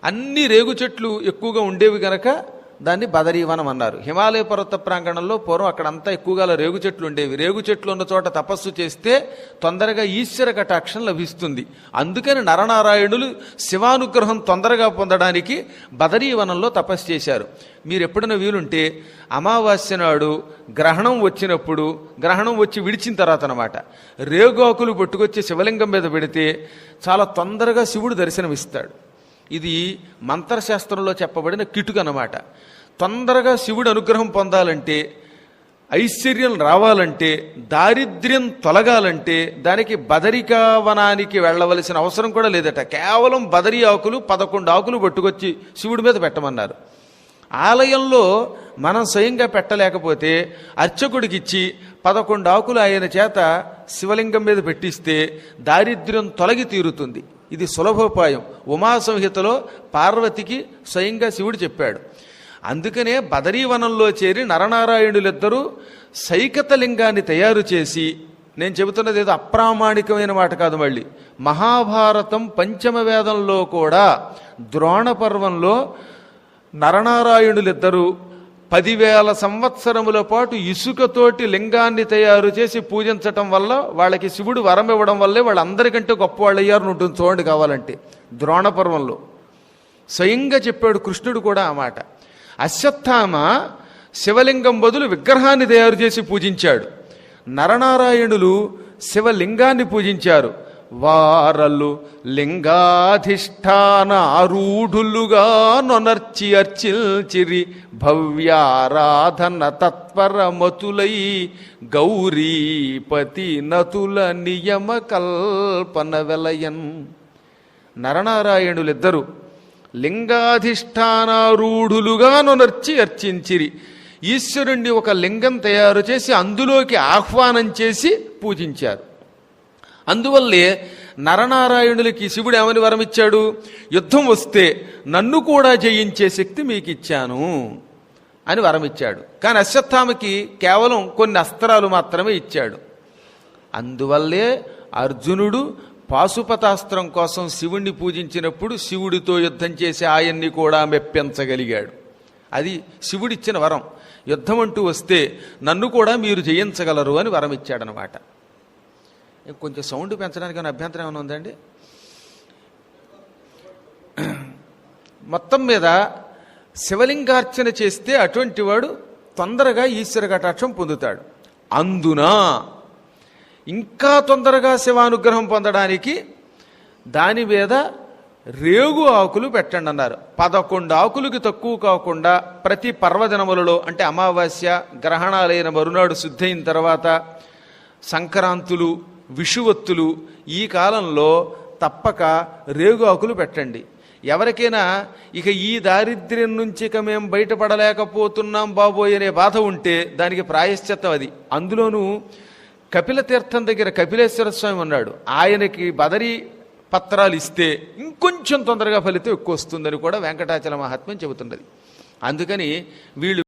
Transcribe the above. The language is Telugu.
అన్ని రేగు చెట్లు ఎక్కువగా ఉండేవి గనక దాన్ని బదరీవనం అన్నారు. హిమాలయ పర్వత ప్రాంగణంలో పూర్వం అక్కడంతా ఎక్కువగా రేగు చెట్లు ఉండేవి. రేగు చెట్లు ఉన్న చోట తపస్సు చేస్తే తొందరగా ఈశ్వర కటాక్షం లభిస్తుంది. అందుకని నరనారాయణులు శివానుగ్రహం తొందరగా పొందడానికి బదరీవనంలో తపస్సు చేశారు. మీరు ఎప్పుడైనా వీలుంటే అమావాస్య నాడు గ్రహణం వచ్చినప్పుడు, గ్రహణం వచ్చి విడిచిన తర్వాత అన్నమాట, రేగాకులు పట్టుకొచ్చి శివలింగం మీద పెడితే చాలా తొందరగా శివుడు దర్శనమిస్తాడు. ఇది మంత్రశాస్త్రంలో చెప్పబడిన కిటుకు అన్నమాట. తొందరగా శివుడు అనుగ్రహం పొందాలంటే, ఐశ్వర్యం రావాలంటే, దారిద్ర్యం తొలగాలంటే దానికి బదరికావనానికి వెళ్ళవలసిన అవసరం కూడా లేదట. కేవలం బదరి ఆకులు 11 ఆకులు పట్టుకొచ్చి శివుడి మీద పెట్టమన్నారు. ఆలయంలో మనం స్వయంగా పెట్టలేకపోతే అర్చకుడికి ఇచ్చి 11 ఆకులు ఆయన చేత శివలింగం మీద పెట్టిస్తే దారిద్ర్యం తొలగి తీరుతుంది. ఇది సులభోపాయం. ఉమాసంహితలో పార్వతికి స్వయంగా శివుడు చెప్పాడు. అందుకనే బదరీవనంలో చేరి నరనారాయణులిద్దరూ సైకత లింగాన్ని తయారు చేసి, నేను చెబుతున్నది ఏదో అప్రామాణికమైన మాట కాదు, మళ్ళీ మహాభారతం పంచమ వేదంలో కూడా ద్రోణ పర్వంలో నరనారాయణులిద్దరూ 10,000 సంవత్సరముల పాటు ఇసుకతోటి లింగాన్ని తయారు చేసి పూజించటం వల్ల వాళ్ళకి శివుడు వరం ఇవ్వడం వల్లే వాళ్ళందరికంటే గొప్పవాళ్ళు అయ్యారు ఉంటుంది. చూడండి కావాలంటే ద్రోణ పర్వంలో స్వయంగా చెప్పాడు కృష్ణుడు కూడా ఆ మాట. అశ్వత్థామ శివలింగం బదులు విగ్రహాన్ని తయారు చేసి పూజించాడు. నరనారాయణులు శివలింగాన్ని పూజించారు. వారలు లింగాధిష్టాన ఆరూఢులుగా నొనర్చి అర్చిల్చిరి భవ్యారాధన తత్పరమతులై గౌరీపతి నతుల నియమ కల్పన వెలయన్. నరనారాయణులిద్దరూ లింగాధిష్టానారూఢులుగా నొనర్చి అర్చించిరి. ఈశ్వరుణ్ణి ఒక లింగం తయారు చేసి అందులోకి ఆహ్వానం చేసి పూజించారు. అందువల్లే నరనారాయణులకి శివుడు ఏమని వరం ఇచ్చాడు? యుద్ధం వస్తే నన్ను కూడా జయించే శక్తి మీకు ఇచ్చాను అని వరం ఇచ్చాడు. కానీ అశ్వత్థామకి కేవలం కొన్ని అస్త్రాలు మాత్రమే ఇచ్చాడు. అందువల్లే అర్జునుడు పాశుపతాస్త్రం కోసం శివుణ్ణి పూజించినప్పుడు శివుడితో యుద్ధం చేసి ఆయన్ని కూడా మెప్పించగలిగాడు. అది శివుడిచ్చిన వరం. యుద్ధం అంటూ వస్తే నన్ను కూడా మీరు జయించగలరు అని వరం ఇచ్చాడనమాట. కొంచెం సౌండ్ పెంచడానికి ఏమైనా అభ్యంతరం ఏమైనా ఉందండి? మొత్తం మీద శివలింగార్చన చేస్తే అటువంటి వాడు తొందరగా ఈశ్వర కటాక్షం పొందుతాడు. అందున ఇంకా తొందరగా శివానుగ్రహం పొందడానికి దాని మీద రేగు ఆకులు పెట్టండి అన్నారు. 11 ఆకులకి తక్కువ కాకుండా ప్రతి పర్వదినములలో, అంటే అమావాస్య, గ్రహణాలైన మరునాడు శుద్ధైన తర్వాత, సంక్రాంతులు, విషువత్తులు, ఈ కాలంలో తప్పక రేగు ఆకులు పెట్టండి. ఎవరికైనా ఇక ఈ దారిద్ర్యం నుంచి ఇక మేము బయటపడలేకపోతున్నాం బాబోయ్ అనే బాధ ఉంటే దానికి ప్రాయశ్చిత్తం అది. అందులోనూ కపిల తీర్థం దగ్గర కపిలేశ్వర స్వామి ఉన్నాడు. ఆయనకి బదరీ పత్రాలు ఇస్తే ఇంకొంచెం తొందరగా ఫలితం ఎక్కువ వస్తుందని కూడా వెంకటాచల మహాత్మ్యం చెబుతున్నది. అందుకని వీళ్ళు